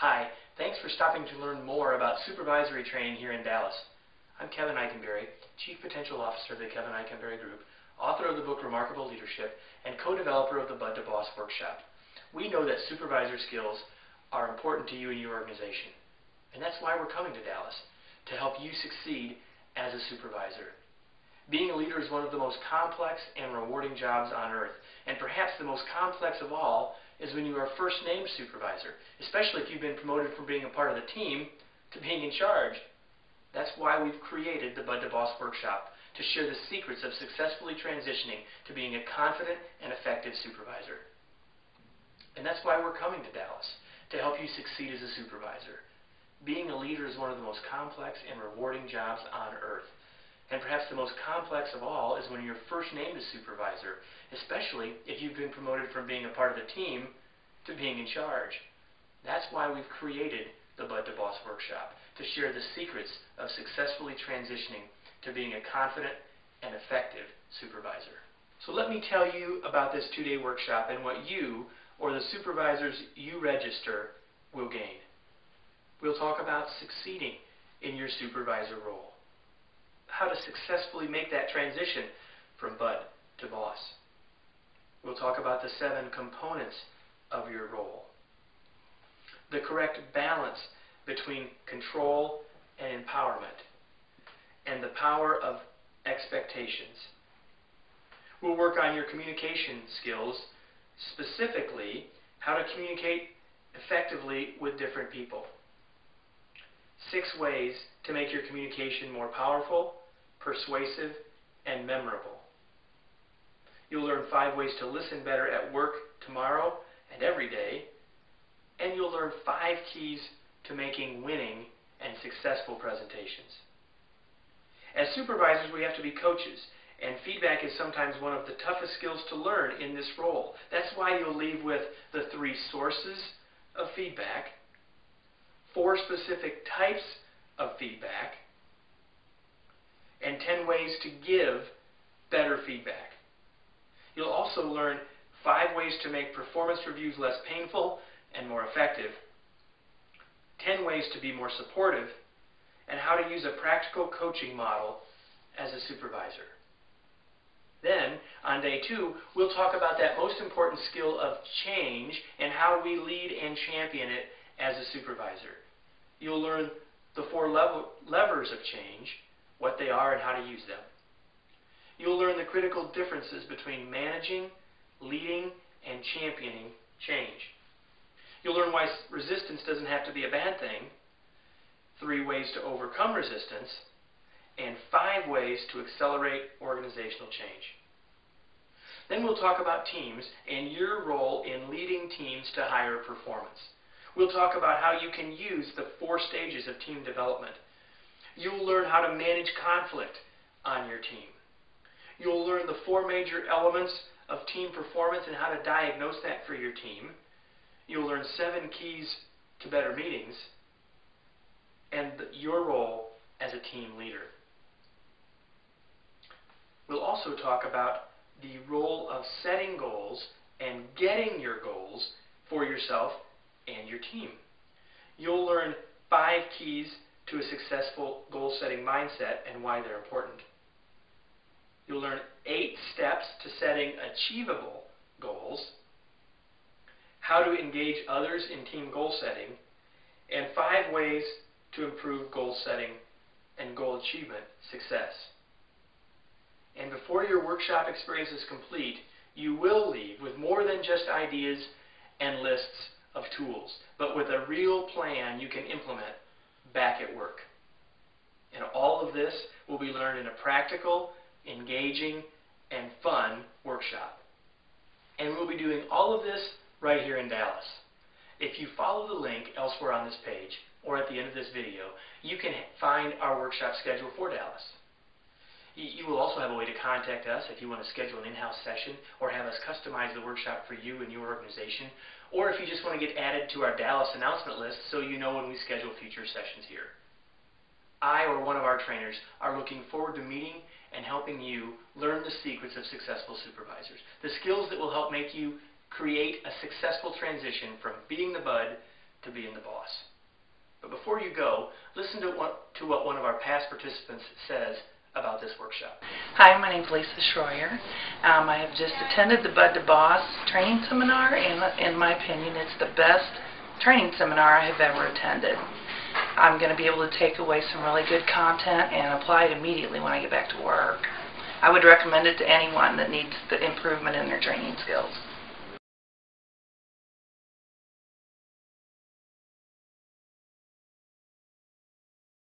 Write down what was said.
Hi, thanks for stopping to learn more about supervisory training here in Dallas. I'm Kevin Eikenberry, Chief Potential Officer of the Kevin Eikenberry Group, author of the book Remarkable Leadership, and co-developer of the Bud to Boss workshop. We know that supervisor skills are important to you and your organization, and that's why we're coming to Dallas, to help you succeed as a supervisor. Being a leader is one of the most complex and rewarding jobs on earth, and perhaps the most complex of all is when you are first named supervisor, especially if you've been promoted from being a part of the team to being in charge. That's why we've created the Bud to Boss workshop, to share the secrets of successfully transitioning to being a confident and effective supervisor. And that's why we're coming to Dallas, to help you succeed as a supervisor. Being a leader is one of the most complex and rewarding jobs on earth. And perhaps the most complex of all is when you're first named as supervisor, especially if you've been promoted from being a part of the team to being in charge. That's why we've created the Bud to Boss workshop, to share the secrets of successfully transitioning to being a confident and effective supervisor. So let me tell you about this 2-day workshop and what you or the supervisors you register will gain. We'll talk about succeeding in your supervisor role, how to successfully make that transition from Bud to Boss. We'll talk about the 7 components of your role, the correct balance between control and empowerment, and the power of expectations. We'll work on your communication skills, specifically how to communicate effectively with different people. 6 ways to make your communication more powerful, persuasive, and memorable. You'll learn 5 ways to listen better at work tomorrow and every day, and you'll learn 5 keys to making winning and successful presentations. As supervisors, we have to be coaches, and feedback is sometimes one of the toughest skills to learn in this role. That's why you'll leave with the 3 sources of feedback, 4 specific types of feedback, and 10 ways to give better feedback. You'll also learn 5 ways to make performance reviews less painful and more effective, 10 ways to be more supportive, and how to use a practical coaching model as a supervisor. Then, on day 2, we'll talk about that most important skill of change and how we lead and champion it as a supervisor. You'll learn the 4 levers of change, what they are and how to use them. You'll learn the critical differences between managing, leading, and championing change. You'll learn why resistance doesn't have to be a bad thing, 3 ways to overcome resistance, and 5 ways to accelerate organizational change. Then we'll talk about teams and your role in leading teams to higher performance. We'll talk about how you can use the 4 stages of team development. You'll learn how to manage conflict on your team. You'll learn the 4 major elements of team performance and how to diagnose that for your team. You'll learn 7 keys to better meetings and your role as a team leader. We'll also talk about the role of setting goals and getting your goals for yourself and your team. You'll learn 5 keys to a successful goal-setting mindset and why they're important. You'll learn 8 steps to setting achievable goals, how to engage others in team goal setting, and 5 ways to improve goal setting and goal achievement success. And before your workshop experience is complete, you will leave with more than just ideas and lists of tools, but with a real plan you can implement back at work. And all of this will be learned in a practical, engaging, and fun workshop. And we'll be doing all of this right here in Dallas. If you follow the link elsewhere on this page, or at the end of this video, you can find our workshop schedule for Dallas. You will also have a way to contact us if you want to schedule an in-house session or have us customize the workshop for you and your organization, or if you just want to get added to our Dallas announcement list so you know when we schedule future sessions here. I or one of our trainers are looking forward to meeting and helping you learn the secrets of successful supervisors, the skills that will help make you create a successful transition from being the Bud to being the boss. But before you go, listen to what one of our past participants says about this workshop. Hi, my name is Lisa Schroyer. I have just attended the Bud to Boss training seminar, and in my opinion, it's the best training seminar I have ever attended. I'm going to be able to take away some really good content and apply it immediately when I get back to work. I would recommend it to anyone that needs the improvement in their training skills.